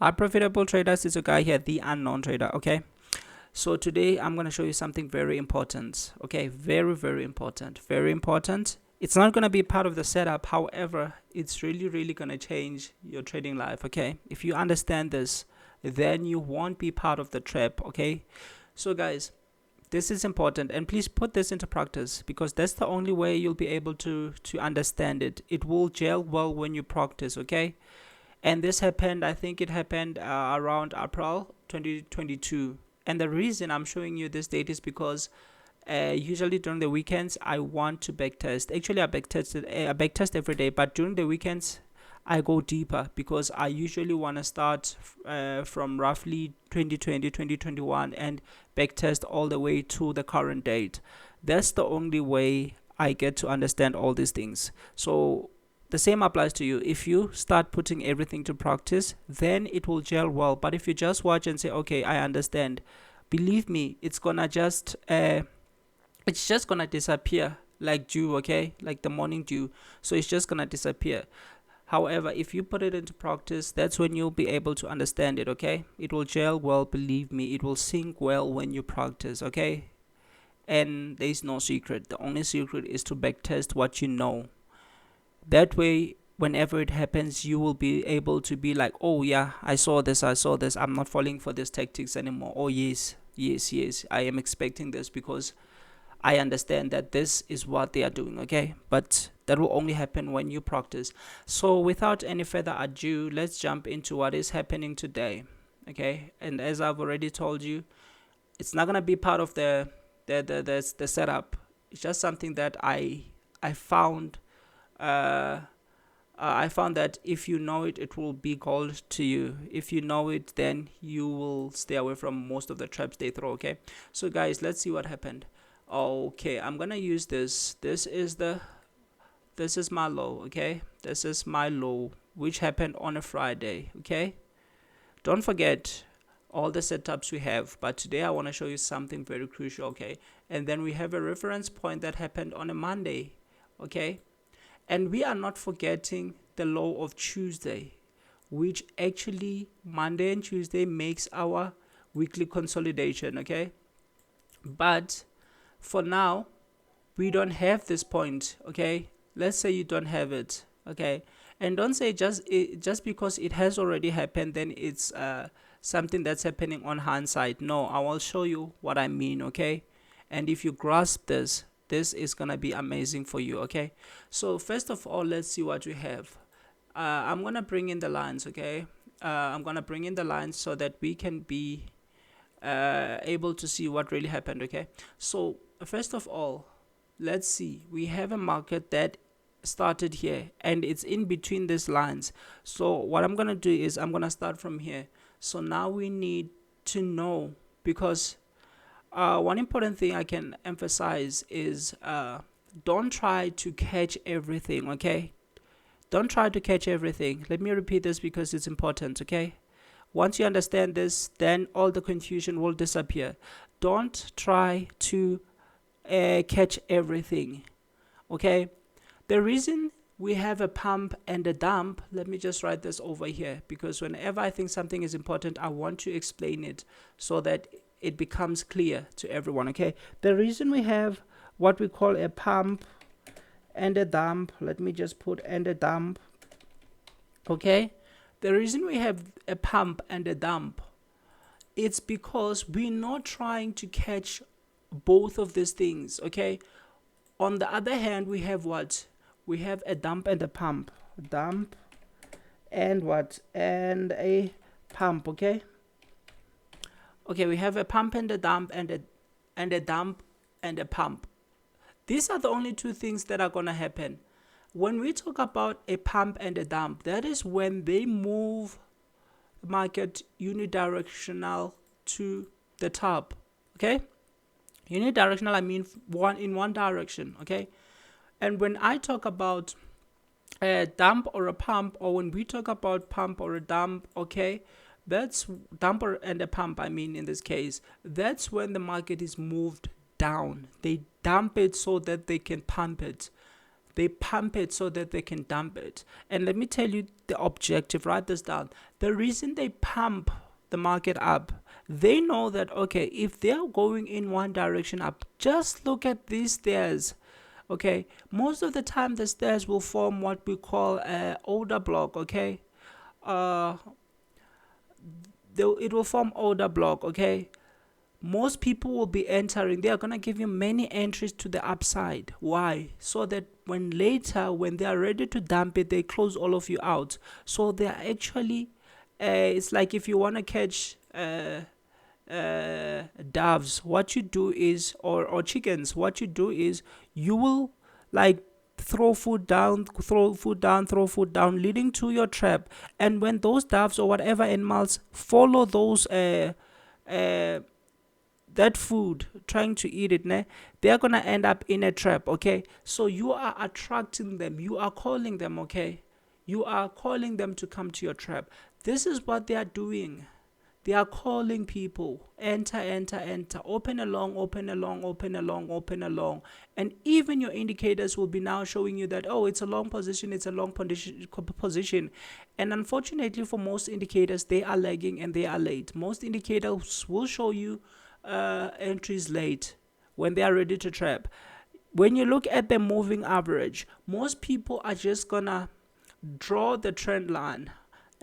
Our profitable traders is a guy here, the unknown trader. Okay, so today I'm going to show you something very important. Okay, very important, very important. It's not going to be part of the setup, however it's really going to change your trading life. Okay, if you understand this, then you won't be part of the trap. Okay, so guys, this is important, and please put this into practice, because that's the only way you'll be able to understand it. It will gel well when you practice. Okay, and this happened, I think it happened around April 2022. And the reason I'm showing you this date is because usually during the weekends I want to backtest. Actually, I backtest every day, but during the weekends I go deeper, because I usually want to start from roughly 2020 2021 and backtest all the way to the current date. That's the only way I get to understand all these things. So the same applies to you. If you start putting everything to practice, then it will gel well. But if you just watch and say, okay, I understand, believe me, it's just gonna disappear like dew. Okay, like the morning dew. So it's just gonna disappear. However, if you put it into practice, that's when you'll be able to understand it. Okay, it will gel well, believe me, it will sink well when you practice. Okay, and there's no secret. The only secret is to backtest what you know. That way, whenever it happens, you will be able to be like, oh yeah, I saw this, I'm not falling for these tactics anymore. Oh yes, I am expecting this, because I understand that this is what they are doing. Okay, but that will only happen when you practice. So without any further ado, let's jump into what is happening today. Okay, and as I've already told you, it's not gonna be part of the setup. It's just something that I found. I found that if you know it, it will be gold to you. If you know it, then you will stay away from most of the traps they throw. Okay, so guys, let's see what happened. Okay, I'm gonna use this. This is my low. Okay, this is my low, which happened on a Friday. Okay, don't forget all the setups we have, but today I want to show you something very crucial. Okay, and then we have a reference point that happened on a Monday. Okay, and we are not forgetting the low of Tuesday, which actually Monday and Tuesday makes our weekly consolidation. Okay, but for now we don't have this point. Okay, let's say you don't have it. Okay, and don't say just because it has already happened, then it's something that's happening on hindsight. No, I will show you what I mean. Okay, and if you grasp this, this is gonna be amazing for you. Okay, so first of all, let's see what we have. I'm gonna bring in the lines. Okay, I'm gonna bring in the lines so that we can be able to see what really happened. Okay, so first of all, let's see, we have a market that started here and it's in between these lines. So what I'm gonna do is I'm gonna start from here. So now we need to know, because one important thing I can emphasize is don't try to catch everything. Okay, don't try to catch everything. Let me repeat this because it's important. Okay, once you understand this, then all the confusion will disappear. Don't try to catch everything. Okay, the reason we have a pump and a dump, let me just write this over here, because whenever I think something is important, I want to explain it so that it becomes clear to everyone. Okay, the reason we have what we call a pump and a dump, let me just put and a dump. Okay, the reason we have a pump and a dump, it's because we're not trying to catch both of these things. Okay, on the other hand, we have what? We have a dump and a pump. Dump and what? And a pump. Okay, okay, we have a pump and a dump and a dump and a pump. These are the only two things that are gonna happen. When we talk about a pump and a dump, that is when they move the market unidirectional to the top. Okay, unidirectional, I mean in one direction. Okay, and when I talk about a dump or a pump, or when we talk about pump or a dump, okay, that's dumper and a pump, I mean in this case, that's when the market is moved down. They dump it so that they can pump it. They pump it so that they can dump it. And let me tell you the objective. Write this down. The reason they pump the market up, they know that, okay, if they're going in one direction up, just look at these stairs. Okay, most of the time the stairs will form what we call a order block. Okay, uh it will form order block. Okay, most people will be entering. They are going to give you many entries to the upside. Why? So that when later, when they are ready to dump it, they close all of you out. So they are actually it's like if you want to catch doves, what you do is, or chickens, what you do is you will like throw food down, throw food down, throw food down, leading to your trap. And when those doves or whatever animals follow those uh that food, trying to eat it, ne, they're gonna end up in a trap. Okay, so you are attracting them, you are calling them. Okay, you are calling them to come to your trap. This is what they are doing. They are calling people, enter, enter, enter, open along, open along, open along, open along. And even your indicators will be now showing you that, oh, it's a long position, it's a long position. And unfortunately for most indicators, they are lagging and they are late. Most indicators will show you entries late when they are ready to trap. When you look at the moving average, most people are just gonna draw the trend line.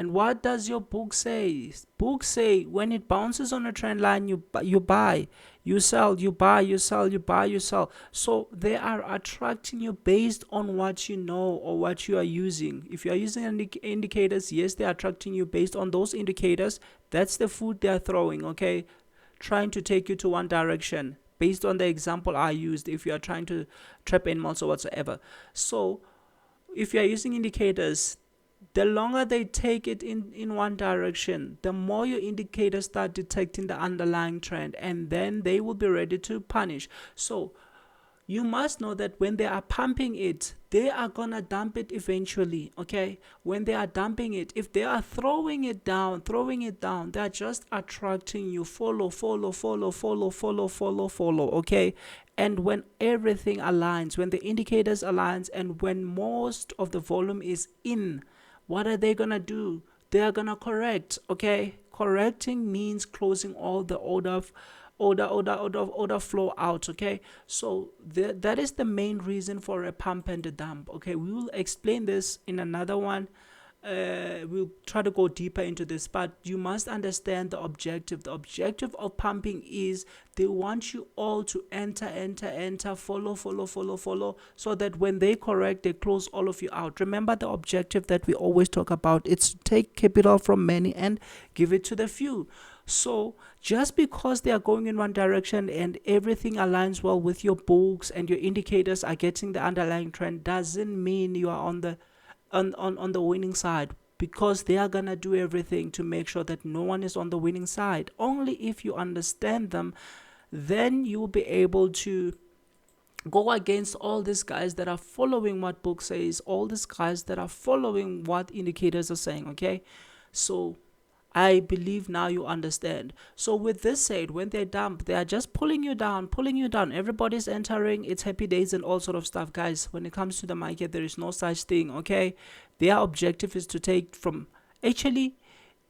And what does your book say? Book say when it bounces on a trend line, you buy, you sell, you buy, you sell, you buy, you sell. So they are attracting you based on what you know or what you are using. If you are using indicators, yes, they are attracting you based on those indicators. That's the food they are throwing. Okay, trying to take you to one direction based on the example I used. If you are trying to trap animals or whatsoever, so if you are using indicators, the longer they take it in one direction, the more your indicators start detecting the underlying trend, and then they will be ready to punish. So you must know that when they are pumping it, they are gonna dump it eventually. Okay, when they are dumping it, if they are throwing it down, they are just attracting you. Follow, follow, follow, follow, follow, follow, follow. Okay, and when everything aligns, when the indicators aligns, and when most of the volume is in, what are they gonna do? They are gonna correct. Okay, correcting means closing all the order flow out. Okay, so that is the main reason for a pump and a dump. Okay, we will explain this in another one. We'll try to go deeper into this, but you must understand the objective. The objective of pumping is they want you all to enter, follow, so that when they correct, they close all of you out. Remember the objective that we always talk about. It's to take capital from many and give it to the few. So just because they are going in one direction and everything aligns well with your books and your indicators are getting the underlying trend, doesn't mean you are on the winning side, because they are gonna do everything to make sure that no one is on the winning side. Only if you understand them, then you will be able to go against all these guys that are following what book says, all these guys that are following what indicators are saying. Okay, so I believe now you understand. So with this said, when they dump, they are just pulling you down. Everybody's entering. It's happy days and all sort of stuff. Guys, when it comes to the market, there is no such thing. Okay, their objective is to take from, actually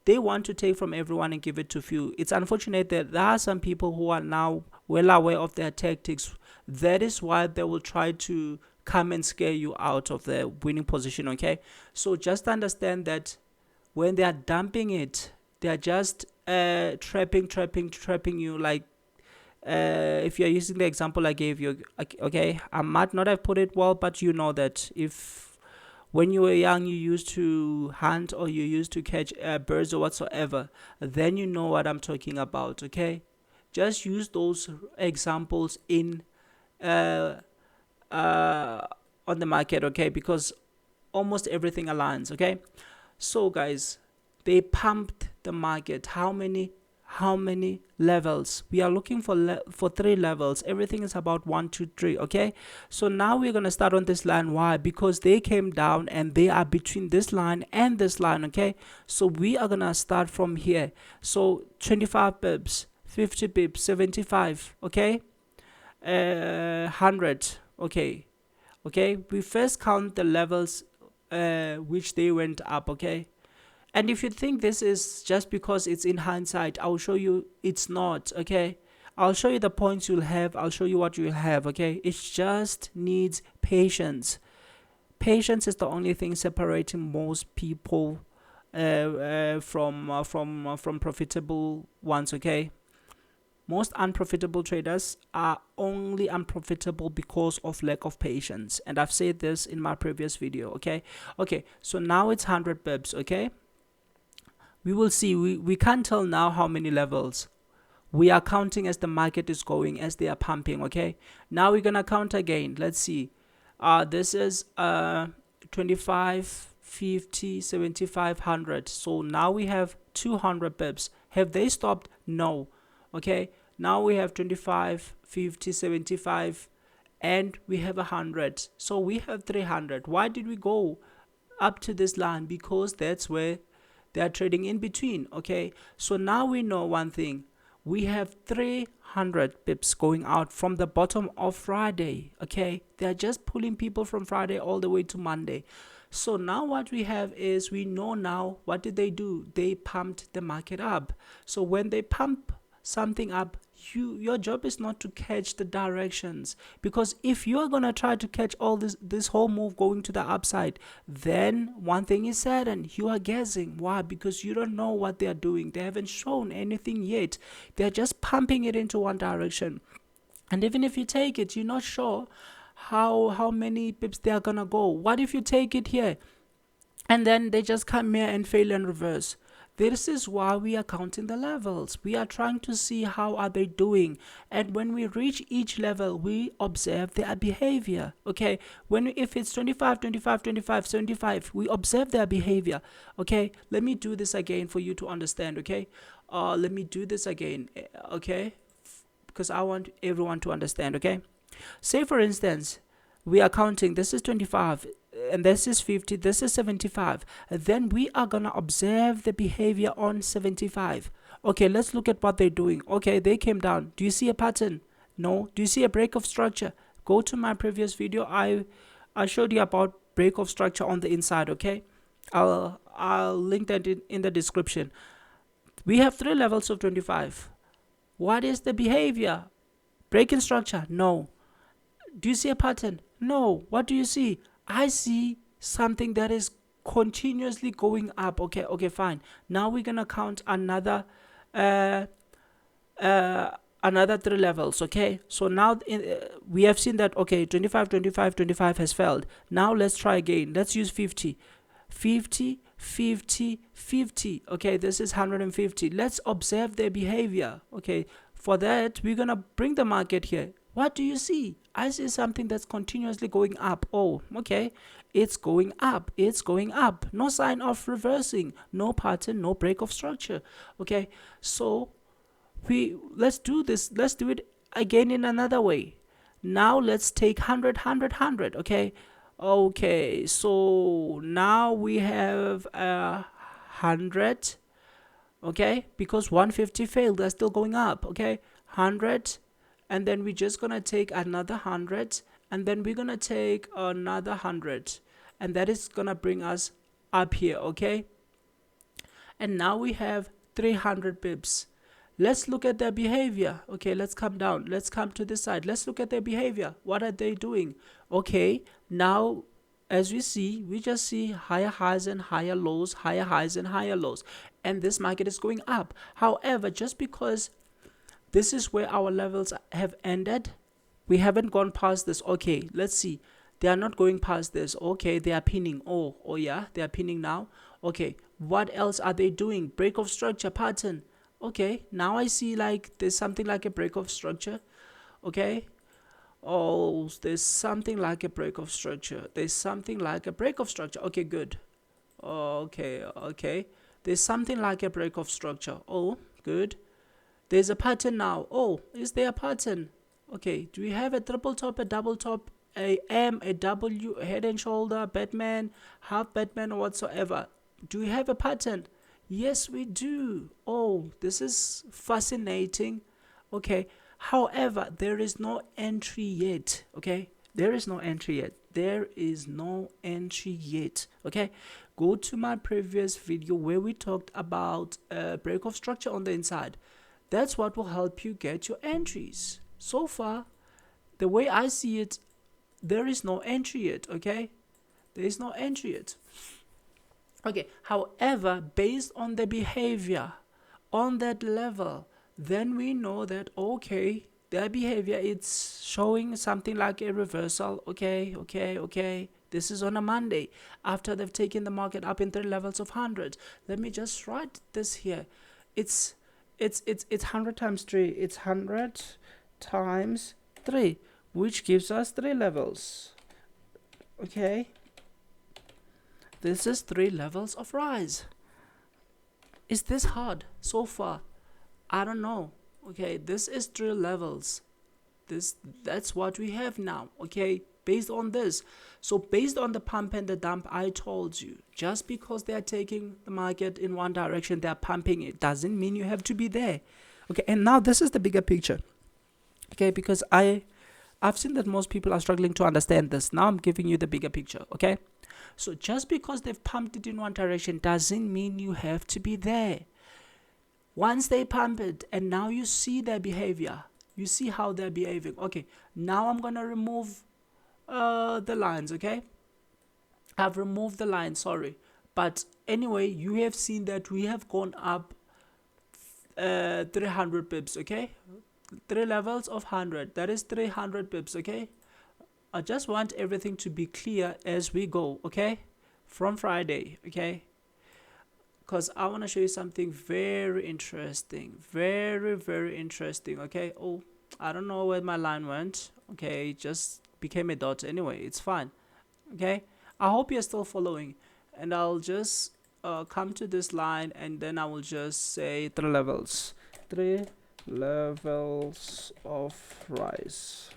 they want to take from everyone and give it to few. It's unfortunate that there are some people who are now well aware of their tactics. That is why they will try to come and scare you out of the winning position. Okay, so just understand that when they are dumping it, they are just trapping you. Like if you're using the example I gave you, okay, I might not have put it well, but you know that if when you were young you used to hunt or you used to catch birds or whatsoever, then you know what I'm talking about. Okay, just use those examples in on the market. Okay, because almost everything aligns. Okay, so guys, they pumped the market. How many levels? We are looking for 3 levels. Everything is about 1, 2, 3. Okay, so now we're gonna start on this line. Why? Because they came down and they are between this line and this line. Okay, so we are gonna start from here. So 25 pips, 50 pips, 75. Okay, 100. Okay, Okay, we first count the levels which they went up. Okay, and if you think this is just because it's in hindsight, I'll show you it's not. Okay, I'll show you the points you'll have, I'll show you what you'll have. Okay, it just needs patience. Patience is the only thing separating most people from profitable ones. Okay, most unprofitable traders are only unprofitable because of lack of patience, and I've said this in my previous video. Okay, so now it's 100 pips. Okay, we will see, we can't tell now how many levels. We are counting as the market is going, as they are pumping. Okay, now we're gonna count again. Let's see. This is 25, 50, 75, 100. So now we have 200 pips. Have they stopped? No. Okay, now we have 25, 50, 75, and we have 100. So we have 300. Why did we go up to this line? Because that's where they are trading in between. Okay, so now we know one thing. We have 300 pips going out from the bottom of Friday. Okay, they are just pulling people from Friday all the way to Monday. So now what we have is, we know now what did they do. They pumped the market up. So when they pump something up, your job is not to catch the directions, because if you are going to try to catch all this whole move going to the upside, then one thing is certain, you are guessing. Why? Because you don't know what they are doing. They haven't shown anything yet. They're just pumping it into one direction, and even if you take it, you're not sure how many pips they are gonna go. What if you take it here and then they just come here and fail and reverse? This is why we are counting the levels. We are trying to see how are they doing, and when we reach each level, we observe their behavior. Okay, if it's 25, 25, 25, 75, we observe their behavior. Okay, let me do this again for you to understand. Okay, let me do this again. Okay, because I want everyone to understand. Okay, say for instance, we are counting, this is 25 and this is 50, this is 75. Then we are gonna observe the behavior on 75. Okay, let's look at what they're doing. Okay, they came down. Do you see a pattern? No. Do you see a break of structure? Go to my previous video. I showed you about break of structure on the inside. Okay, I'll link that in the description. We have 3 levels of 25. What is the behavior? Break in structure? No. Do you see a pattern? No. What do you see? I see something that is continuously going up. Okay, fine. Now we're gonna count another 3 levels. Okay, so now we have seen that, okay, 25, 25, 25 has failed. Now let's try again. Let's use 50, 50, 50, 50. Okay, this is 150. Let's observe their behavior. Okay, for that we're gonna bring the market here. What do you see? I see something that's continuously going up. Oh, okay, it's going up, it's going up. No sign of reversing, no pattern, no break of structure. Okay, so let's do this. Let's do it again in another way. Now let's take 100, 100, 100. Okay, so now we have 100. Okay, because 150 failed, they're still going up. Okay, 100, and then we're just gonna take another 100, and then we're gonna take another 100, and that is gonna bring us up here. Okay, and now we have 300 pips. Let's look at their behavior. Okay, let's come down, let's come to this side. Let's look at their behavior. What are they doing? Okay, now as we see, we just see higher highs and higher lows, higher highs and higher lows, and this market is going up. However, just because this is where our levels have ended, we haven't gone past this. Okay, let's see. They are not going past this. Okay, they are pinning. Oh yeah, they are pinning now. Okay, what else are they doing? Break of structure pattern. Okay, now I see like there's something like a break of structure. Okay, oh, there's something like a break of structure. There's something like a break of structure. Okay, good. Okay, there's something like a break of structure. Oh, good. There's a pattern now. Oh, is there a pattern? Okay, do we have a triple top, a double top, a M, a W, a head and shoulder, Batman, half Batman, or whatsoever? Do we have a pattern? Yes, we do. Oh, this is fascinating. Okay, however, there is no entry yet. Okay, there is no entry yet. there is no entry yet. Okay, go to my previous video where we talked about break of structure on the inside. That's what will help you get your entries. So far, the way I see it, there is no entry yet. Okay, there is no entry yet. Okay, however, based on the behavior on that level, then we know that, okay, their behavior, it's showing something like a reversal. Okay, this is on a Monday after they've taken the market up in 3 levels of 100. Let me just write this here. It's 100 times 3. It's 100 times 3, which gives us 3 levels. Okay, this is 3 levels of rise. Is this hard so far? I don't know. Okay, this is 3 levels. That's what we have now. Okay, based on this. So based on the pump and the dump, I told you, just because they are taking the market in one direction, they are pumping it, doesn't mean you have to be there. Okay, and now this is the bigger picture. Okay, because I've seen that most people are struggling to understand this. Now I'm giving you the bigger picture. Okay, so just because they've pumped it in one direction doesn't mean you have to be there. Once they pump it and now you see their behavior, you see how they're behaving. Okay, now I'm gonna remove the lines. Okay, I've removed the line, sorry, but anyway, you have seen that we have gone up 300 pips. Okay, 3 levels of 100, that is 300 pips. Okay, I just want everything to be clear as we go. Okay, from Friday. Okay, because I want to show you something very interesting, very interesting. Okay, oh, I don't know where my line went. Okay, it just became a dot. Anyway, it's fine. Okay, I hope you're still following, and I'll just come to this line, and then I will just say 3 levels of rise.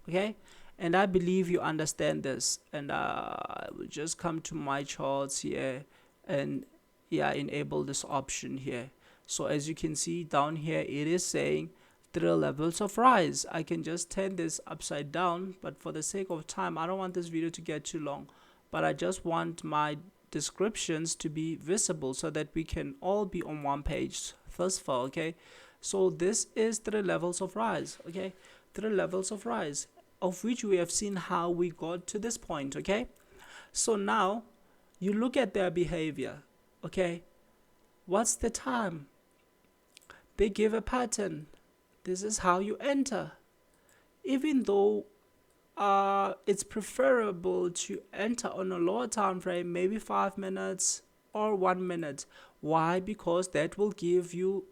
Okay, and I believe you understand this, and I will just come to my charts here and enable this option here. So as you can see down here, it is saying 3 levels of rise. I can just turn this upside down, but for the sake of time, I don't want this video to get too long, but I just want my descriptions to be visible so that we can all be on one page thus far. Okay, so this is 3 levels of rise. Okay, 3 levels of rise, of which we have seen how we got to this point. Okay, so now you look at their behavior. Okay, what's the time? They give a pattern. This is how you enter. Even though it's preferable to enter on a lower time frame, maybe 5 minutes or 1 minute. Why? Because that will give you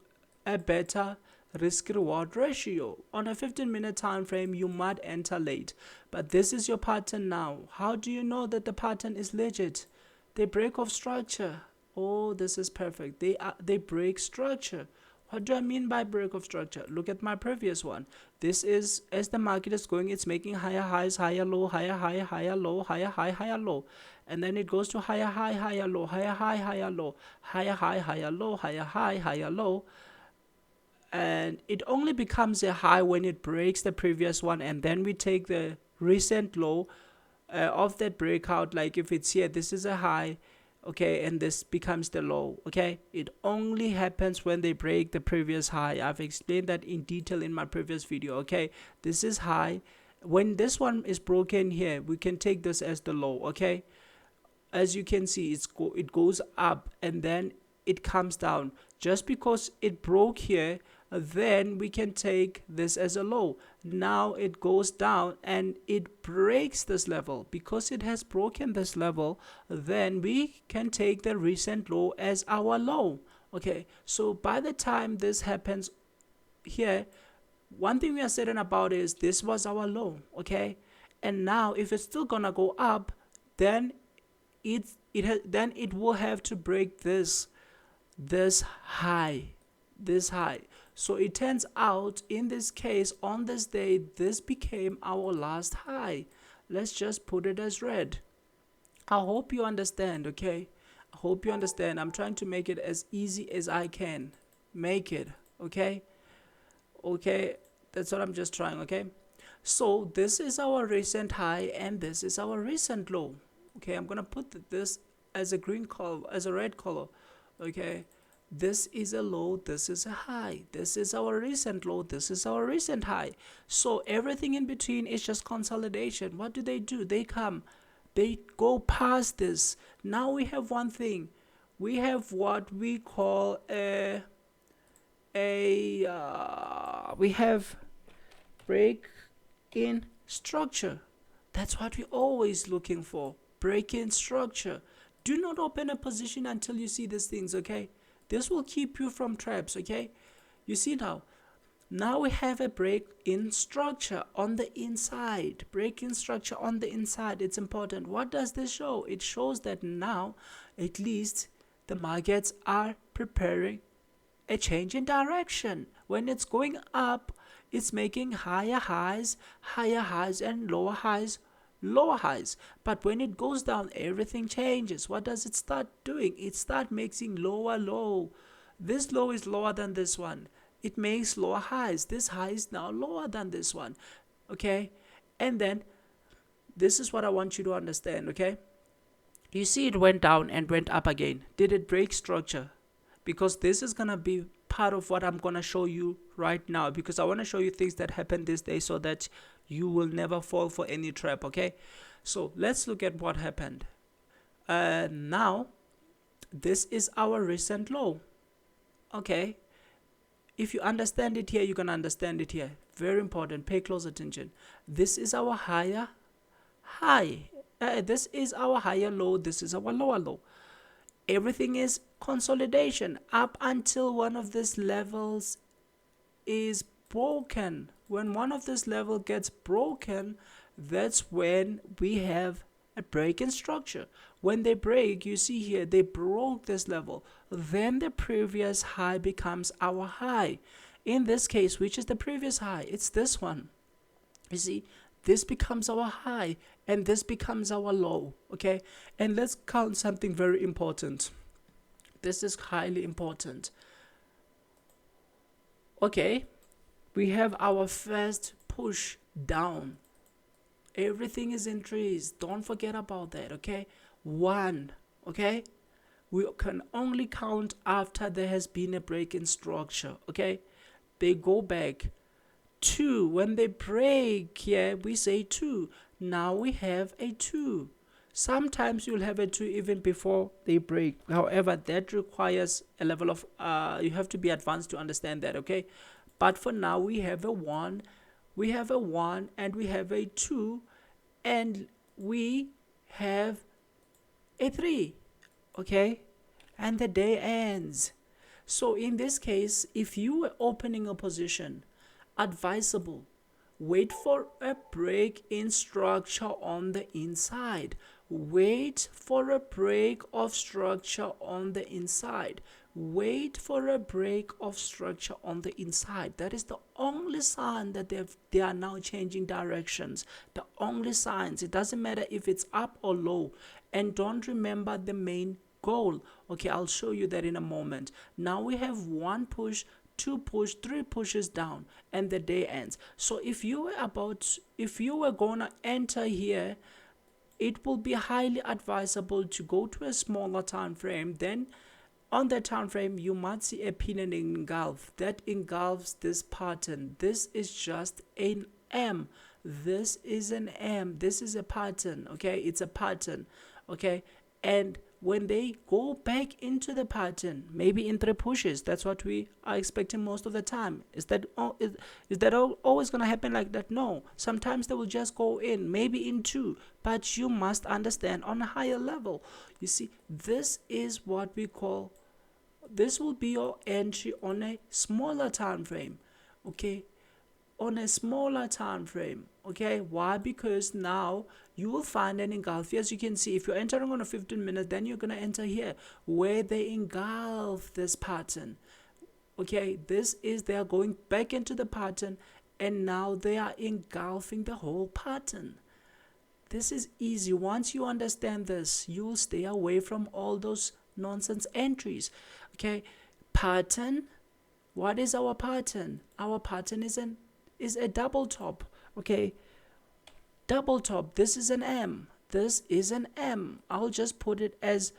a better risk reward ratio. On a 15-minute time frame, you might enter late, but this is your pattern now. How do you know that the pattern is legit? They break off structure. Oh, this is perfect. They break structure. What do I mean by break of structure? Look at my previous one. This is, as the market is going, it's making higher highs, higher low, higher high, higher low, higher high, higher low. And then it goes to higher high, higher low, higher high, higher low, higher high, higher low, higher high, higher low. And it only becomes a high when it breaks the previous one, and then we take the recent low of that breakout. Like if it's here, this is a high. Okay, and this becomes the low. Okay, it only happens when they break the previous high. I've explained that in detail in my previous video. Okay, this is high. When this one is broken here, we can take this as the low. Okay, as you can see, it goes up and then it comes down. Just because it broke here, then we can take this as a low. Now it goes down and it breaks this level. Because it has broken this level, then we can take the recent low as our low. Okay, so by the time this happens here, one thing we are certain about is this was our low. Okay, and now if it's still gonna go up, then it will have to break this high. So it turns out, in this case, on this day, this became our last high. Let's just put it as red. I hope you understand. Okay, I hope you understand. I'm trying to make it as easy as I can make it. Okay, that's what I'm just trying. Okay, So this is our recent high and this is our recent low. Okay, I'm gonna put this as a green color, as a red color. Okay, this is a low, this is a high, this is our recent low, this is our recent high. So everything in between is just consolidation. What do? They go past this. Now we have one thing. We have what we call we have break in structure. That's what we're always looking for. Break in structure. Do not open a position until you see these things, okay? This will keep you from traps, okay? You see now. Now we have a break in structure on the inside. Break in structure on the inside. It's important. What does this show? It shows that now at least the markets are preparing a change in direction. When it's going up, it's making higher highs, and lower highs, lower highs. But when it goes down, everything changes. What does it start doing? It starts making lower low. This low is lower than this one. It makes lower highs. This high is now lower than this one. Okay? And then this is what I want you to understand, okay? You see it went down and went up again. Did it break structure? Because this is going to be part of what I'm going to show you right now, because I want to show you things that happened this day so that you will never fall for any trap, okay? So let's look at what happened. Now, this is our recent low, okay? If you understand it here, you can understand it here. Very important. Pay close attention. This is our higher high. This is our higher low. This is our lower low. Everything is consolidation up until one of these levels is broken. When one of these levels gets broken, that's when we have a break in structure. When they break, you see here, they broke this level. Then the previous high becomes our high. In this case, which is the previous high? It's this one. You see, this becomes our high and this becomes our low, okay? And let's count something very important. This is highly important. Okay, we have our first push down. Everything is in trees. Don't forget about that, okay? 1, okay? We can only count after there has been a break in structure, okay? They go back. 2, when they break here, we say 2. Now we have a 2. Sometimes you'll have a 2 even before they break. However, that requires a level of, you have to be advanced to understand that, okay? But for now, we have a 1, we have a 1, and we have a 2, and we have a 3, okay? And the day ends. So in this case, if you were opening a position, advisable, wait for a break in structure on the inside. Wait for a break of structure on the inside. Wait for a break of structure on the inside. That is the only sign that they are now changing directions. The only signs. It doesn't matter if it's up or low. And don't remember the main goal. Okay, I'll show you that in a moment. Now we have 1 push, 2 push, 3 pushes down, and the day ends. So if you were gonna enter here, it will be highly advisable to go to a smaller time frame. Then on the time frame, you might see a pin and engulf that engulfs this pattern. This is just an M. This is an M. This is a pattern. Okay, it's a pattern. Okay, and when they go back into the pattern, maybe in 3 pushes, that's what we are expecting most of the time. Is that always going to happen like that? No. Sometimes they will just go in, maybe in 2, but you must understand on a higher level. You see, this is what we call, this will be your entry on a smaller time frame, okay? On a smaller time frame, okay? Why? Because now you will find an engulf. As you can see, if you're entering on a 15 minute, then you're going to enter here where they engulf this pattern, okay? This is, they are going back into the pattern and now they are engulfing the whole pattern. This is easy. Once you understand this, you will stay away from all those nonsense entries, okay? Pattern. What is our pattern? Our pattern is a double top. Okay, double top, this is an M, this is an M. I'll just put it as,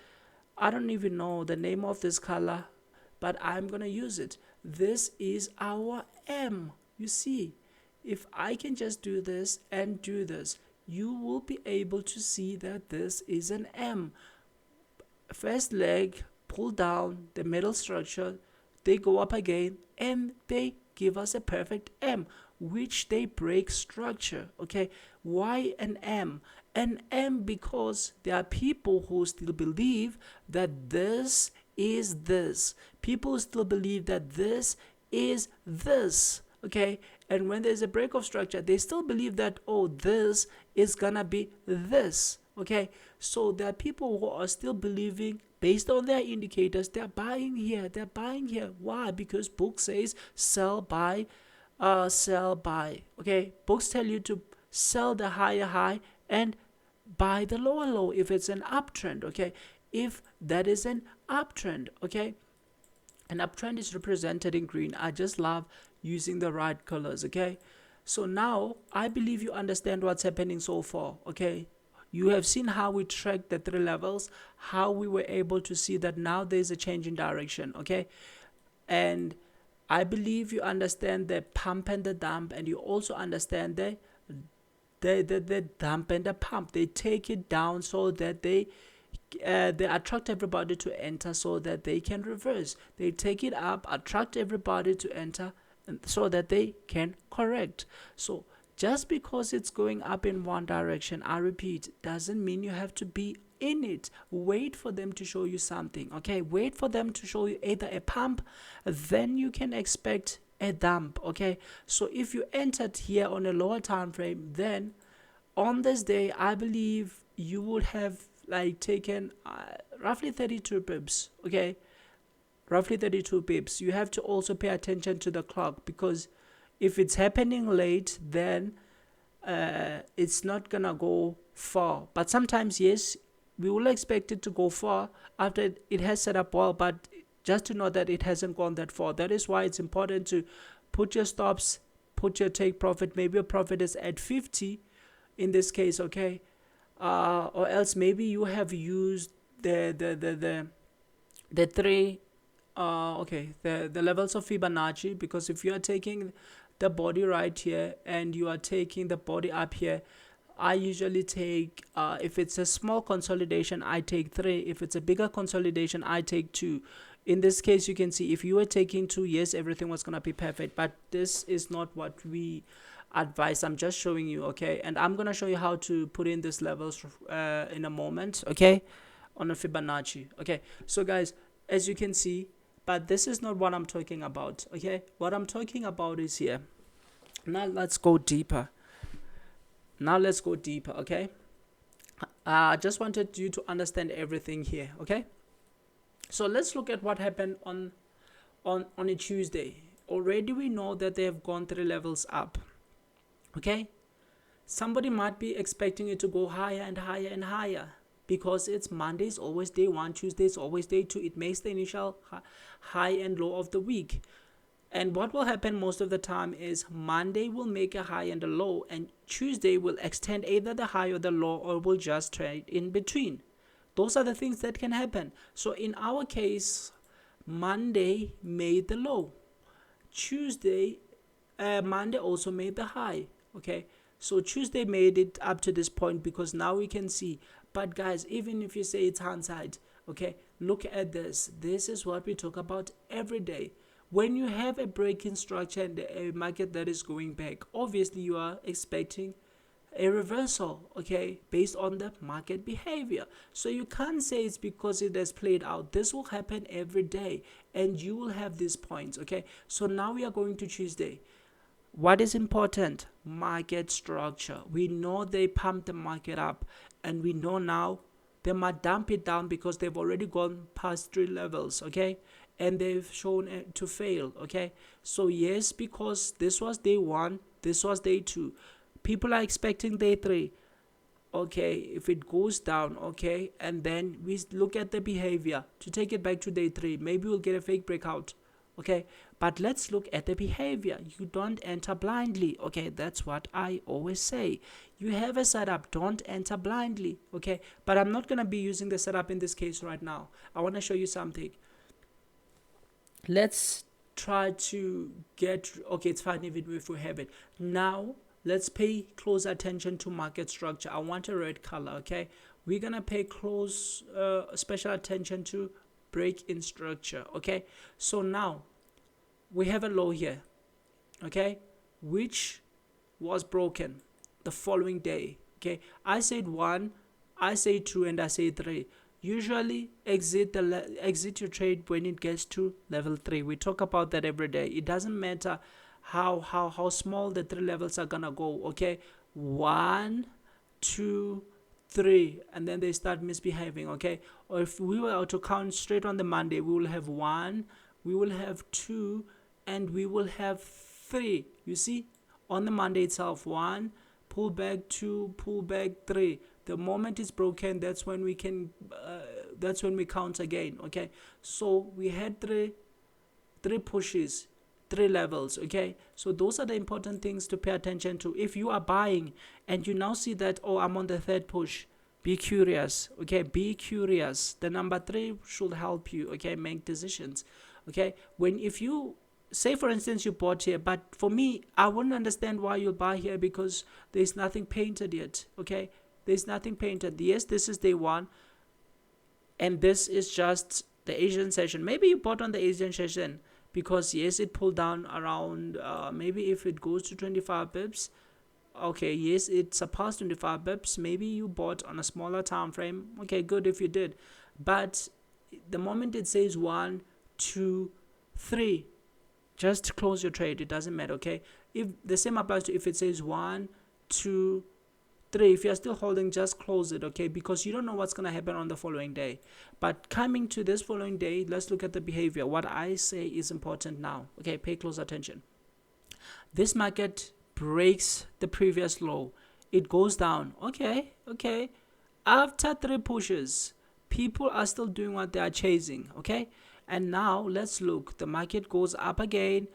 I don't even know the name of this color, but I'm gonna use it. This is our M. You see, if I can just do this and do this, you will be able to see that this is an M. First leg, pull down the middle structure, they go up again, and they give us a perfect M, which they break structure. Okay, why an M? An M because there are people who still believe that this is this. People still believe that this is this. Okay, and when there's a break of structure, they still believe that, oh, this is gonna be this. Okay, so there are people who are still believing based on their indicators, they're buying here, they're buying here. Why? Because book says sell, buy, sell, buy. Okay, books tell you to sell the higher high and buy the lower low if it's an uptrend. Okay, if that is an uptrend. Okay, an uptrend is represented in green. I just love using the right colors. Okay, so now I believe you understand what's happening so far. Okay, you have seen how we tracked the 3 levels, how we were able to see that now there's a change in direction. Okay, and I believe you understand the pump and the dump, and you also understand the dump and the pump. They take it down so that they attract everybody to enter so that they can reverse. They take it up, attract everybody to enter, and so that they can correct. So just because it's going up in one direction, I repeat, doesn't mean you have to be in it. Wait for them to show you something. Okay, wait for them to show you either a pump, then you can expect a dump. Okay, so if you entered here on a lower time frame, then on this day I believe you would have like taken roughly 32 pips. Okay, roughly 32 pips. You have to also pay attention to the clock, because if it's happening late, then it's not gonna go far. But sometimes, yes, we will expect it to go far after it has set up well, but just to know that it hasn't gone that far. That is why it's important to put your stops, put your take profit. Maybe your profit is at 50 in this case. Okay, or else maybe you have used the three the levels of Fibonacci, because if you are taking the body right here and you are taking the body up here, I usually take if it's a small consolidation, I take 3. If it's a bigger consolidation, I take 2. In this case, you can see if you were taking 2, yes, everything was gonna be perfect, but this is not what we advise. I'm just showing you. Okay, and I'm gonna show you how to put in these levels in a moment. Okay, on a Fibonacci. Okay, so guys, as you can see, but this is not what I'm talking about. Okay, what I'm talking about is here. Now let's go deeper. Okay, I just wanted you to understand everything here. Okay, so let's look at what happened on a Tuesday. Already we know that they have gone 3 levels up. Okay, somebody might be expecting it to go higher and higher and higher, because it's Monday is always day 1, Tuesday is always day 2. It makes the initial high and low of the week. And what will happen most of the time is Monday will make a high and a low, and Tuesday will extend either the high or the low, or will just trade in between. Those are the things that can happen. So in our case, Monday made the low. Monday also made the high. Okay, so Tuesday made it up to this point, because now we can see. But guys, even if you say it's hindsight, okay, look at this. This is what we talk about every day. When you have a break-in structure and a market that is going back, obviously you are expecting a reversal, okay, based on the market behavior. So you can't say it's because it has played out. This will happen every day, and you will have these points. Okay, so now we are going to Tuesday. What is important? Market structure. We know they pumped the market up, and we know now they might dump it down because they've already gone past 3 levels. Okay, and they've shown it to fail. Okay, so yes, because this was day 1, this was day 2, people are expecting day 3. Okay, if it goes down, okay, and then we look at the behavior to take it back to day 3, maybe we'll get a fake breakout. okay? But let's look at the behavior. You don't enter blindly, okay? That's what I always say. You have a setup, don't enter blindly, okay? But I'm not going to be using the setup in this case right now. I want to show you something. Let's try to get, okay, it's fine even if we have it. Now, let's pay close attention to market structure. I want a red color, okay? We're going to pay close, special attention to break in structure, okay? So now, we have a low here, okay, which was broken the following day, okay? I said 1, I say 2, and I say 3. Usually exit your trade when it gets to level 3. We talk about that every day. It doesn't matter how small the 3 levels are gonna go, okay? 1, 2, 3, and then they start misbehaving, okay? Or if we were to count straight on the Monday, we will have 1, we will have 2, and we will have 3. You see, on the Monday itself, 1, pull back, 2, pull back, 3. The moment it's broken, that's when we can that's when we count again, okay? So we had three pushes, 3 levels, okay? So those are the important things to pay attention to. If you are buying and you now see that, oh, I'm on the 3rd push, be curious, okay? Be curious. The number 3 should help you, okay, make decisions, okay? If you say, for instance, you bought here, but for me, I wouldn't understand why you buy here, because there's nothing painted yet, okay? There's nothing painted. Yes, this is day 1, and this is just the Asian session. Maybe you bought on the Asian session because, yes, it pulled down around, maybe if it goes to 25 pips, okay, yes, it surpassed 25 pips. Maybe you bought on a smaller time frame. Okay, good if you did. But the moment it says 1, 2, 3, just close your trade. It doesn't matter, okay? If the same applies to if it says 1, 2, 3, if you're still holding, just close it, okay? Because you don't know what's going to happen on the following day. But coming to this following day, let's look at the behavior. What I say is important now, okay? Pay close attention. This market breaks the previous low. It goes down, okay? After 3 pushes, people are still doing what they are chasing, okay? And now let's look. The market goes up again.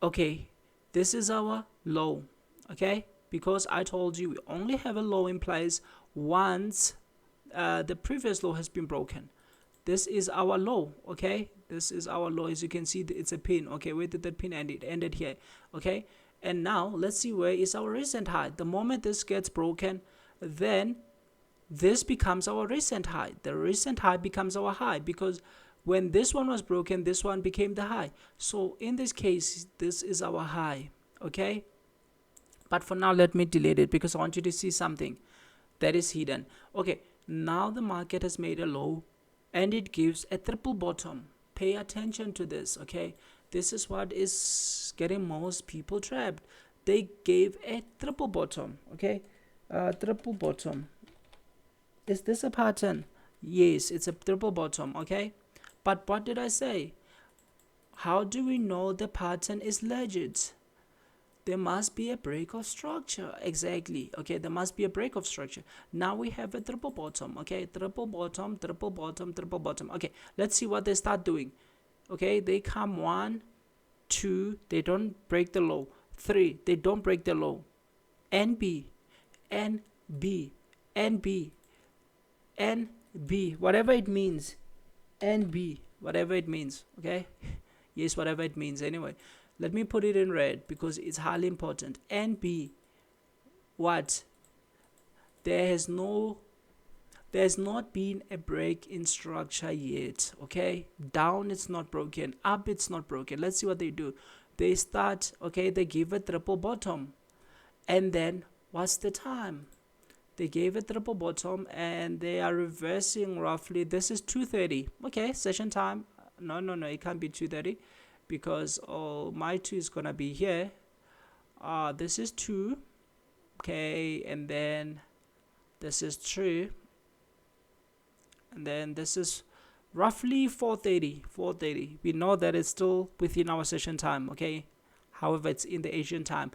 Okay, this is our low, okay? Because I told you we only have a low in place once the previous low has been broken. This is our low, okay? This is our low. As you can see, it's a pin, okay? Where did that pin end? It ended here, okay? And now let's see where is our recent high. The moment this gets broken, then this becomes our recent high. The recent high becomes our high, because when this one was broken, this one became the high. So in this case, this is our high, okay? But for now, let me delete it because I want you to see something that is hidden. Okay, now the market has made a low and it gives a triple bottom. Pay attention to this, okay? This is what is getting most people trapped. They gave a triple bottom, okay? Triple bottom. Is this a pattern? Yes, it's a triple bottom, okay? But what did I say? How do we know the pattern is legit? There must be a break of structure. Exactly, okay? There must be a break of structure. Now we have a triple bottom, okay? Triple bottom, triple bottom, triple bottom. Okay, let's see what they start doing. Okay, they come 1, 2, they don't break the low. 3, they don't break the low. NB, NB, NB, NB, whatever it means. NB, whatever it means, okay? Yes, whatever it means. Anyway, let me put it in red because it's highly important. NB, what? There's not been a break in structure yet, okay? Down, it's not broken. Up, it's not broken. Let's see what they do. They start, okay, they give a triple bottom. And then, what's the time? They gave a triple bottom and they are reversing roughly. This is 2:30. Okay, session time. No, it can't be 2:30 because my 2 is gonna be here. This is 2. Okay, and then this is 3. And then this is roughly 4:30. We know that it's still within our session time, okay? However, it's in the Asian time.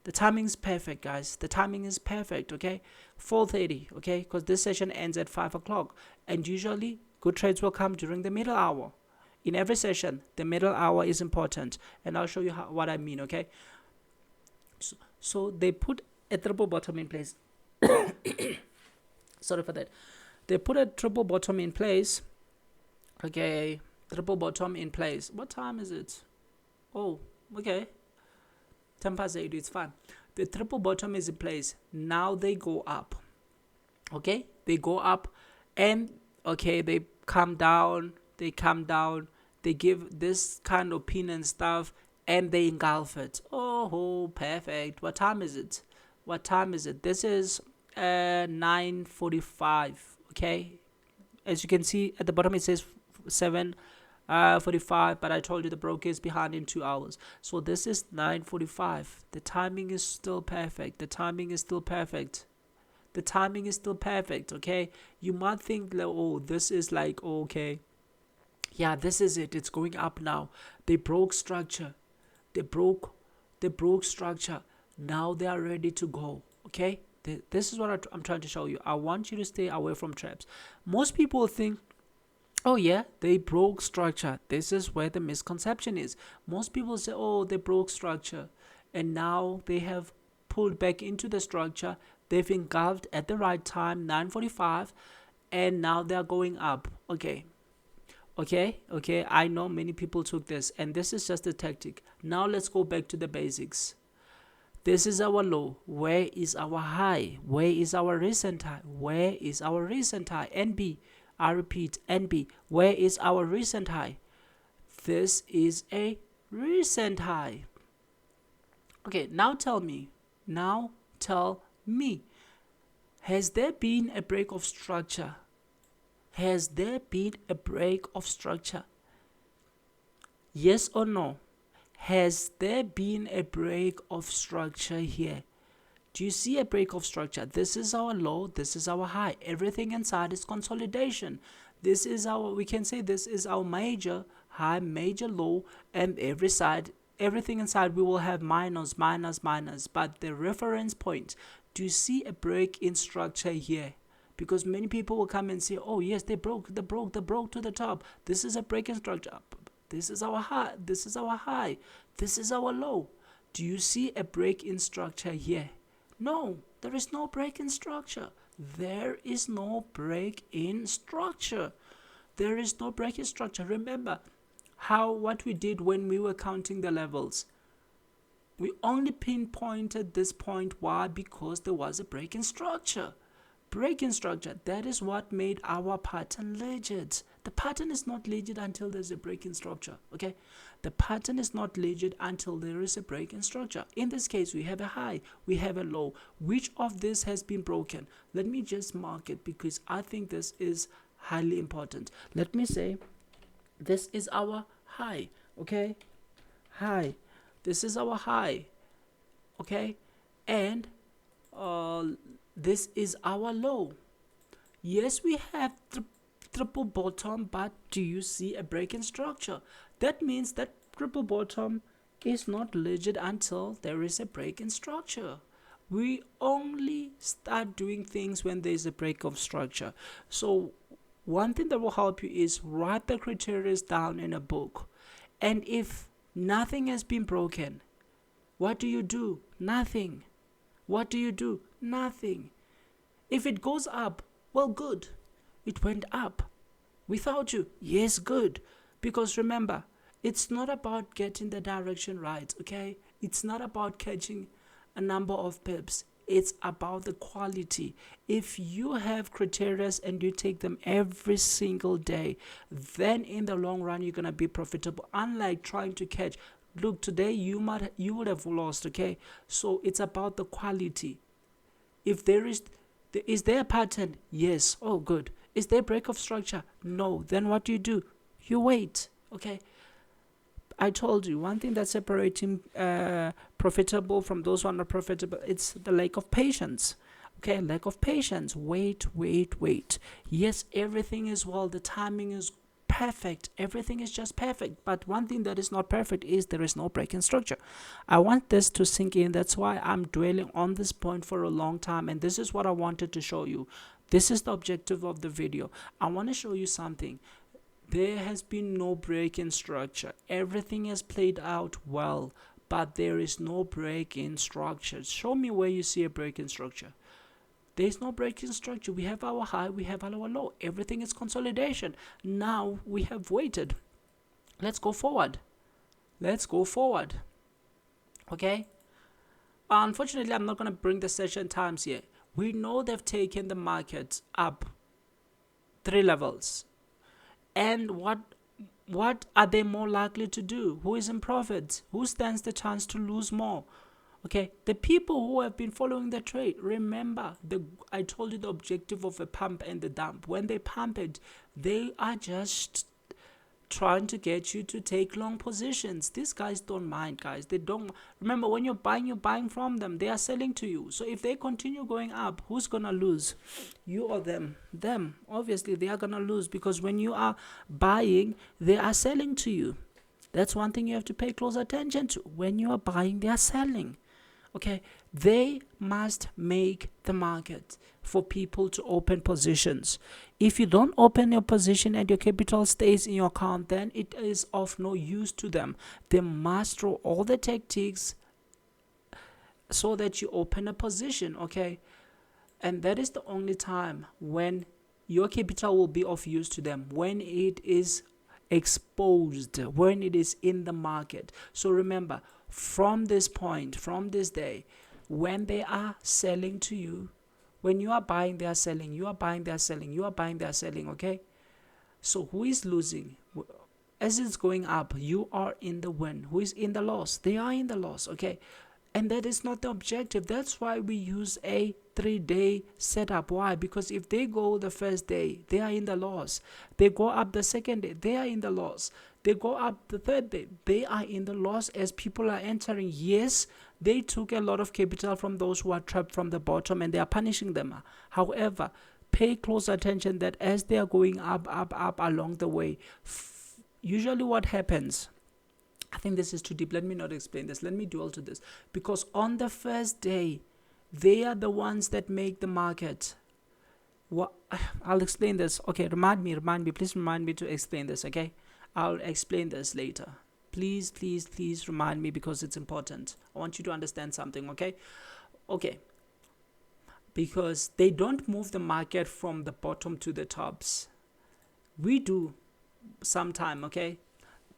The timing is perfect, guys. The timing is perfect, okay? 4:30, okay? Because this session ends at 5 o'clock. And usually, good trades will come during the middle hour. In every session, the middle hour is important, and I'll show you what I mean, okay? So they put a triple bottom in place. Sorry for that. They put a triple bottom in place. Okay, triple bottom in place. What time is it? Oh, okay. 8:10, it's fine. The triple bottom is in place. Now they go up. Okay, they go up, and okay, they come down. They come down. They give this kind of pin and stuff, and they engulf it. Oh, perfect. What time is it? What time is it? This is 9:45. Okay, as you can see at the bottom it says 7:45, but I told you the broker is behind in 2 hours. So this is 9:45. The timing is still perfect. The timing is still perfect. The timing is still perfect. Okay, you might think, oh, this is like, okay, yeah, this is it. It's going up now. They broke structure. They broke structure. Now they are ready to go. Okay, this is what I'm trying to show you. I want you to stay away from traps. Most people think, oh yeah, they broke structure. This is where the misconception is. Most people say, oh, they broke structure, and now they have pulled back into the structure. They've engulfed at the right time, 9:45, and now they're going up. Okay, I know many people took this, and this is just a tactic. Now let's go back to the basics. This is our low. Where is our high? Where is our recent high? Where is our recent high? NB. I repeat, NB. Where is our recent high? This is a recent high. Okay, now tell me. Has there been a break of structure? Has there been a break of structure? Yes or no? Has there been a break of structure here? Do you see a break of structure? This is our low, this is our high. Everything inside is consolidation. This is we can say this is our major high, major low, and everything inside we will have minus. But the reference point, do you see a break in structure here? Because many people will come and say, oh yes, they broke to the top. This is a break in structure. This is our high, this is our high, this is our low. Do you see a break in structure here? No, there is no break in structure. There is no break in structure. There is no break in structure. Remember what we did when we were counting the levels. We only pinpointed this point. Why? Because there was a break in structure. Break in structure, that is what made our pattern legit. The pattern is not legit until there's a break in structure. Okay, the pattern is not legit until there is a break in structure. In this case, we have a high, we have a low. Which of this has been broken? Let me just mark it, because I think this is highly important. Let me say this is our high. Okay, high, this is our high. Okay, and this is our low. Yes, we have triple bottom, but do you see a break in structure? That means that triple bottom is not legit until there is a break in structure. We only start doing things when there is a break of structure. So one thing that will help you is write the criteria down in a book. And if nothing has been broken, what do? Nothing. What do? Nothing. If it goes up, well, good. It went up. Without you, yes, good. Because remember, it's not about getting the direction right, okay? It's not about catching a number of pips. It's about the quality. If you have criteria and you take them every single day, then in the long run, you're going to be profitable. Unlike trying to catch. Look, today you would have lost, okay? So it's about the quality. If there is there a pattern? Yes. Oh, good. Is there a break of structure? No. Then what do? You wait, okay? I told you, one thing that's separating profitable from those who are not profitable, it's the lack of patience. Okay, lack of patience. Wait. Yes, everything is well. The timing is perfect. Everything is just perfect. But one thing that is not perfect is there is no break in structure. I want this to sink in. That's why I'm dwelling on this point for a long time. And this is what I wanted to show you. This is the objective of the video. I want to show you something. There has been no break in structure. Everything has played out well, but there is no break in structure. Show me where you see a break in structure. There's no break in structure. We have our high, we have our low. Everything is consolidation. Now we have waited. Let's go forward. Let's go forward. Okay? Unfortunately, I'm not going to bring the session times here. We know they've taken the market up 3 levels. And what are they more likely to do? Who is in profit? Who stands the chance to lose more? Okay, the people who have been following the trade, remember, I told you the objective of a pump and the dump. When they pump it, they are just trying to get you to take long positions. These guys don't mind, guys. They don't. Remember, when you're buying from them. They are selling to you. So if they continue going up, who's gonna lose? You or them? Them. Obviously, they are gonna lose, because when you are buying, they are selling to you. That's one thing you have to pay close attention to. When you are buying, they are selling. Okay, they must make the market for people to open positions. If you don't open your position and your capital stays in your account, then it is of no use to them. They must throw all the tactics so that you open a position, okay? And that is the only time when your capital will be of use to them, when it is exposed, when it is in the market. So remember, from this point, from this day, when they are selling to you, when you are buying, they are selling, you are buying, they are selling, you are buying, they are selling, okay? So who is losing? As it's going up, you are in the win. Who is in the loss? They are in the loss, okay? And that is not the objective. That's why we use a 3-day setup. Why? Because if they go the first day, they are in the loss. They go up the second day, they are in the loss. They go up the third day, they are in the loss as people are entering. Yes, they took a lot of capital from those who are trapped from the bottom, and they are punishing them. However, pay close attention that as they are going up along the way, usually what happens, I think this is too deep. Let me not explain this. Let me dwell to this. Because on the first day, they are the ones that make the market. I'll explain this. Okay, remind me. Please remind me to explain this, okay? I'll explain this later. Please remind me, because it's important. I want you to understand something, okay? Okay. Because they don't move the market from the bottom to the tops. We do sometime, okay?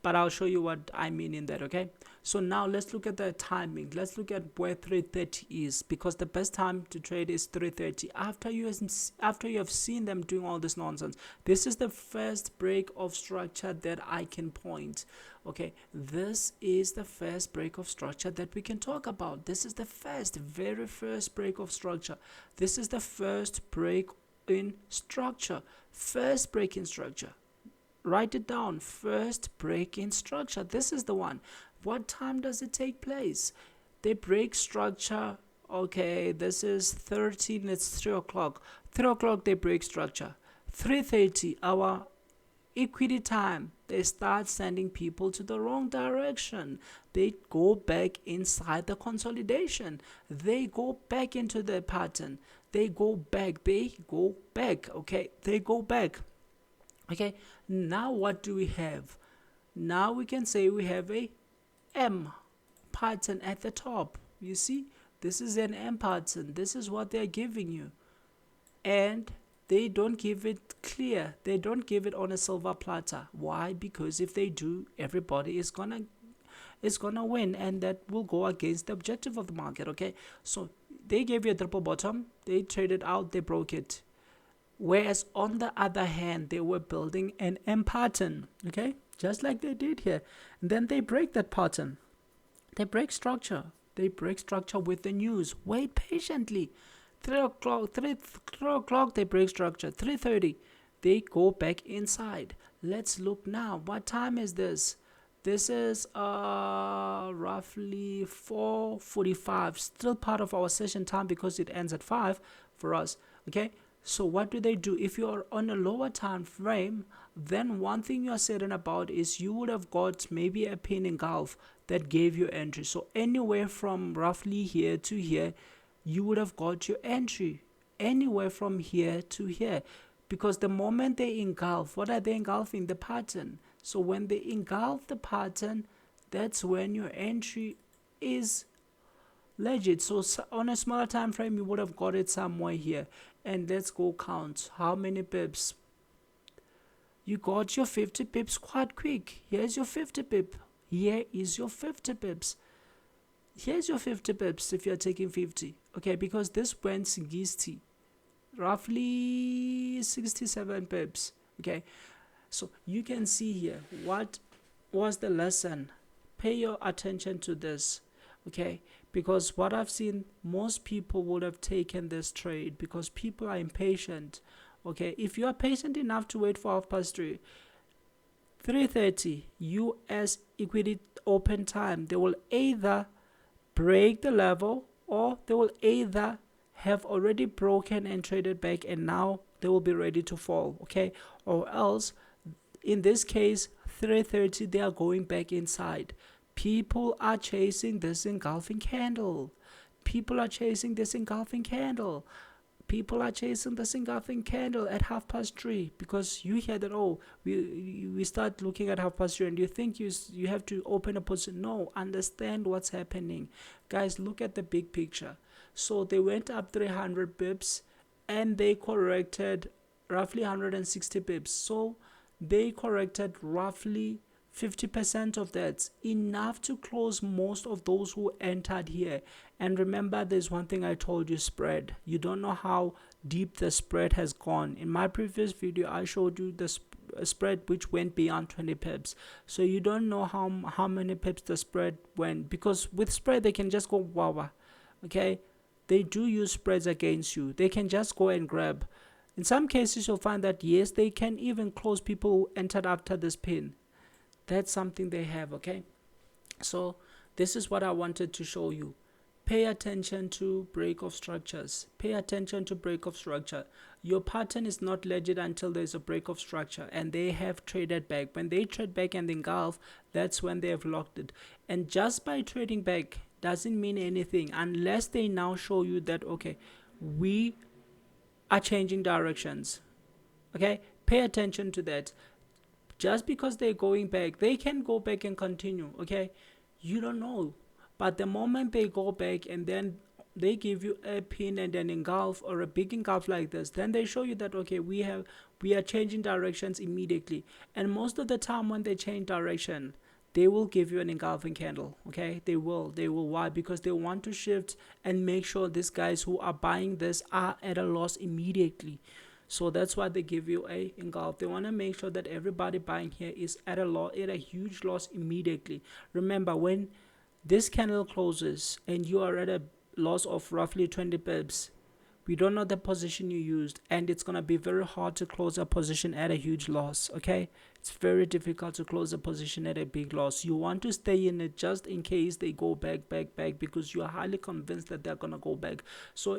But I'll show you what I mean in that, okay? So now let's look at the timing. Let's look at where 3:30 is, because the best time to trade is 3:30. After you have seen them doing all this nonsense, this is the first break of structure that I can point. Okay, this is the first break of structure that we can talk about. This is the very first break of structure. This is the first break in structure. First break in structure. Write it down. First break in structure. This is the one. What time does it take place? They break structure. Okay, this is 13. It's 3 o'clock. 3 o'clock they break structure. 3:30, our equity time. They start sending people to the wrong direction. They go back inside the consolidation. They go back into the pattern. They go back. Okay, they go back. Okay, now what do we have? Now we can say we have a M pattern at the top. You see, this is an M pattern. This is what they're giving you. And they don't give it clear. They don't give it on a silver platter. Why? Because if they do, everybody is gonna win, and that will go against the objective of the market. Okay, so they gave you a triple bottom. They traded out. They broke it. Whereas on the other hand, they were building an M pattern, okay? Just like they did here. And then they break that pattern. They break structure. They break structure with the news. Wait patiently. 3 o'clock, they break structure. 3:30, they go back inside. Let's look now. What time is this? This is roughly 4:45. Still part of our session time because it ends at 5 for us, okay? So what do? If you are on a lower time frame, then one thing you are certain about is you would have got maybe a pin engulf that gave you entry. So anywhere from roughly here to here, you would have got your entry. Anywhere from here to here. because the moment they engulf, what are they engulfing? The pattern. So when they engulf the pattern, that's when your entry is legit. So on a smaller time frame, you would have got it somewhere here. And let's go count how many pips. You got your 50 pips quite quick. Here's your 50 pip. Here is your 50 pips. Here's your 50 pips if you're taking 50. Okay, because this went 60. Roughly 67 pips. Okay, so you can see here what was the lesson. Pay your attention to this. Okay, because what I've seen, most people would have taken this trade because people are impatient. Okay, if you are patient enough to wait for 3:30 US equity open time, they will either break the level or they will either have already broken and traded back and now they will be ready to fall. Okay, or else in this case 3:30 they are going back inside. People are chasing this engulfing candle. People are chasing this engulfing candle. People are chasing this engulfing candle at 3:30 because you hear that, oh, we start looking at 3:30 and you think you have to open a position. No, understand what's happening. Guys, look at the big picture. So they went up 300 pips and they corrected roughly 160 pips. So they corrected roughly 50% of that, enough to close most of those who entered here. And remember, there's one thing I told you: spread. You don't know how deep the spread has gone. In my previous video I showed you the spread which went beyond 20 pips. So you don't know how many pips the spread went, because with spread they can just go wow. Okay, they do use spreads against you. They can just go and grab. In some cases you'll find that yes, they can even close people who entered after this pin. That's something they have. Okay, so this is what I wanted to show you. Pay attention to break of structures. Pay attention to break of structure. Your pattern is not legit until there's a break of structure and they have traded back. When they trade back and engulf, that's when they have locked it. And just by trading back doesn't mean anything unless they now show you that, okay, we are changing directions. Okay, pay attention to that. Just because they're going back, they can go back and continue. Okay, you don't know, but the moment they go back and then they give you a pin and an engulf or a big engulf like this, then they show you that, okay, we are changing directions immediately. And most of the time when they change direction, they will give you an engulfing candle. Okay, they will. Why? Because they want to shift and make sure these guys who are buying this are at a loss immediately. So that's why they give you a engulf. They want to make sure that everybody buying here is at a loss, at a huge loss immediately. Remember, when this candle closes and you are at a loss of roughly 20 pips, we don't know the position you used, and it's going to be very hard to close a position at a huge loss. Okay, it's very difficult to close a position at a big loss. You want to stay in it just in case they go back, because you are highly convinced that they're going to go back. So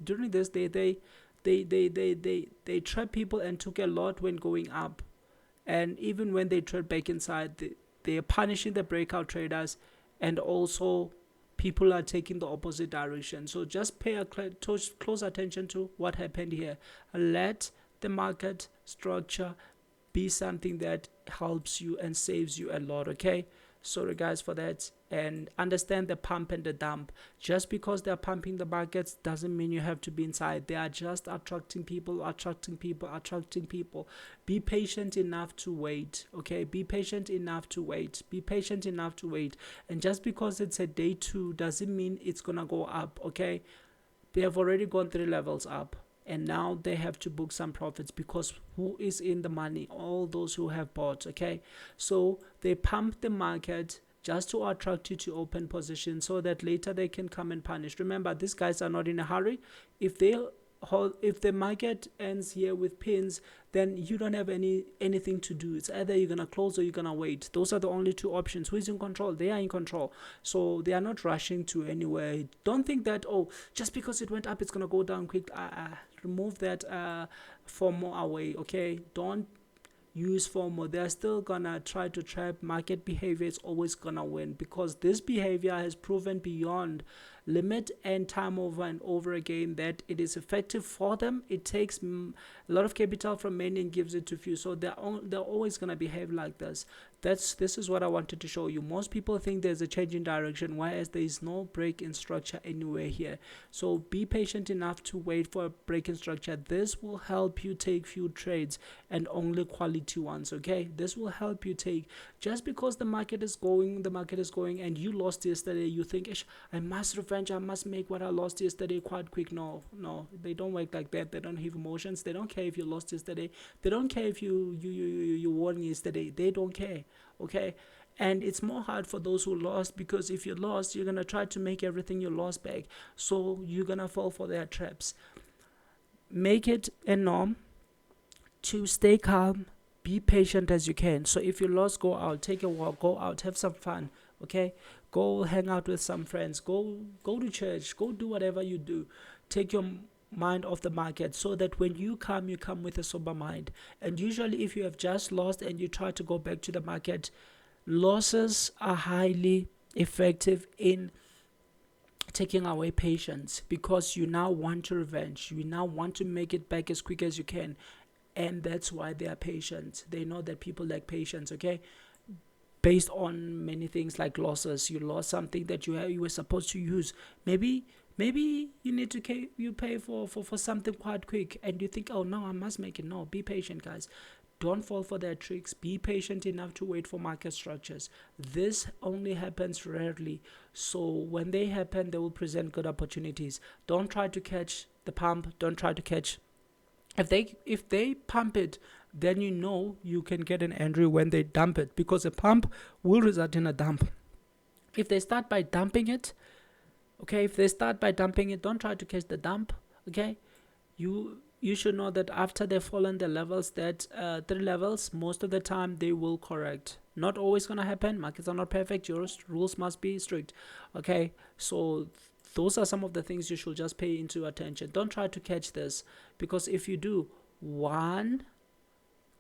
during this day, they trap people and took a lot when going up, and even when they trade back inside, they are punishing the breakout traders, and also people are taking the opposite direction. So just pay close attention to what happened here. Let the market structure be something that helps you and saves you a lot. Okay, sorry guys for that. And understand the pump and the dump. Just because they're pumping the markets doesn't mean you have to be inside. They are just attracting people. Be patient enough to wait. Okay, be patient enough to wait. And just because it's a day 2 doesn't mean it's gonna go up. Okay, they have already gone 3 levels up, and now they have to book some profits, because who is in the money? All those who have bought. Okay, so they pump the market just to attract you to open position so that later they can come and punish. Remember, these guys are not in a hurry. If the market ends here with pins, then you don't have anything to do. It's either you're gonna close or you're gonna wait. Those are the only 2 options. Who is in control? They are in control, so they are not rushing to anywhere. Don't think that, oh, just because it went up it's gonna go down quick. Remove that for more away. Okay, don't use FOMO, they're still gonna try to trap. Market behavior is always gonna win, because this behavior has proven beyond limit and time over and over again that it is effective for them. It takes a lot of capital from many and gives it to few, so they're always gonna behave like this. This is what I wanted to show you. Most people think there's a change in direction, whereas there is no break in structure anywhere here. So be patient enough to wait for a break in structure. This will help you take few trades, and only quality ones. Okay, this will help you take. Just because the market is going, and you lost yesterday, you think, I must revenge, I must make what I lost yesterday quite quick. No, they don't work like that. They don't have emotions. They don't care if you lost yesterday. They don't care if you won yesterday. They don't care. Okay, and it's more hard for those who lost, because if you lost, you're gonna try to make everything you lost back, so you're gonna fall for their traps. Make it a norm to stay calm, be patient as you can. So if you lost, go out, take a walk, go out, have some fun. Okay, go hang out with some friends, go to church, go do whatever you do. Take your mind off the market, so that when you come with a sober mind. And usually if you have just lost and you try to go back to the market, losses are highly effective in taking away patience, because you now want to revenge, you now want to make it back as quick as you can, and that's why they are patient. They know that people like patience. Okay, based on many things like losses. You lost something that you were supposed to use. Maybe you need to pay for something quite quick, and you think, oh no, I must make it. No, be patient, guys. Don't fall for their tricks. Be patient enough to wait for market structures. This only happens rarely, so when they happen, they will present good opportunities. Don't try to catch the pump. Don't try to catch. If they pump it, then you know you can get an entry when they dump it, because a pump will result in a dump. If they start by dumping it, don't try to catch the dump. Okay, you should know that after they've fallen the levels, that 3 levels, most of the time they will correct. Not always gonna happen. Markets are not perfect. Your rules must be strict. Okay, so those are some of the things you should just pay into attention. Don't try to catch this, because if you do, 1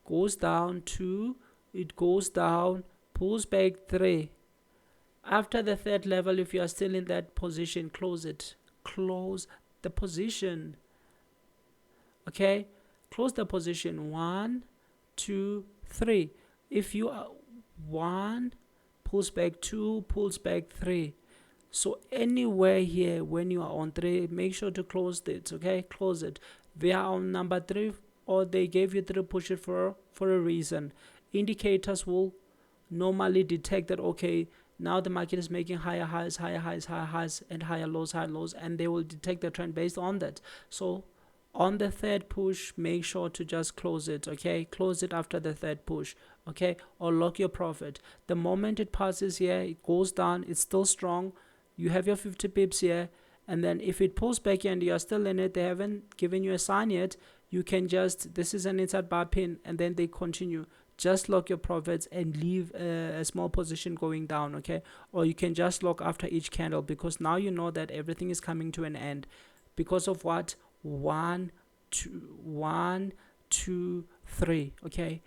goes down, 2, it goes down, pulls back, 3. After the 3rd level, if you are still in that position, close it. Close the position. Okay, close the position. 1, 2, 3. If you are 1 pulls back, 2 pulls back, 3. So anywhere here, when you are on 3, make sure to close it. Okay, close it. They are on number 3, or they gave you 3, push it for a reason. Indicators will normally detect that, okay, now the market is making higher highs, and higher lows, and they will detect the trend based on that. So on the 3rd push, make sure to just close it. Okay, close it after the 3rd push. Okay, or lock your profit. The moment it passes here, it goes down, it's still strong, you have your 50 pips here, and then if it pulls back here and you are still in it, they haven't given you a sign yet, you can just, this is an inside bar pin, and then they continue. Just lock your profits and leave a small position going down. Okay, or you can just lock after each candle, because now you know that everything is coming to an end. Because of what? 1, 2, 3. Okay,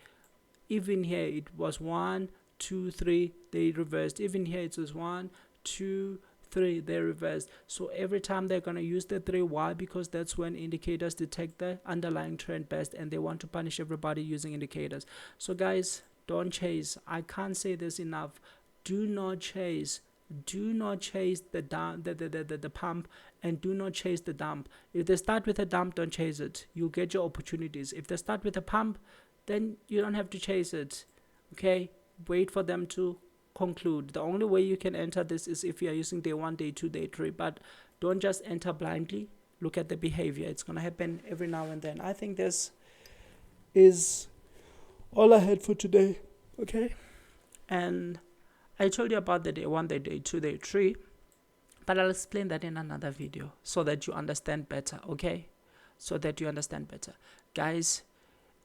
even here it was 1, 2, 3, they reversed. Even here it was 1, 2, 3, they reversed. So every time they're going to use the 3. Why? Because that's when indicators detect the underlying trend best, and they want to punish everybody using indicators. So guys, don't chase. I can't say this enough. Do not chase. Do not chase the pump, and do not chase the dump. If they start with a dump, don't chase it. You'll get your opportunities. If they start with a pump, then you don't have to chase it. Okay, wait for them to conclude. The only way you can enter this is if you are using day 1, day 2, day 3, but don't just enter blindly. Look at the behavior. It's going to happen every now and then. I think this is all I had for today. Okay, and I told you about the day 1, the day 2, day 3, but I'll explain that in another video so that you understand better. Okay, so that you understand better, guys.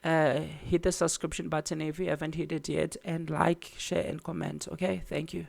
Hit the subscription button if you haven't hit it yet, and like, share, and comment. Okay, thank you.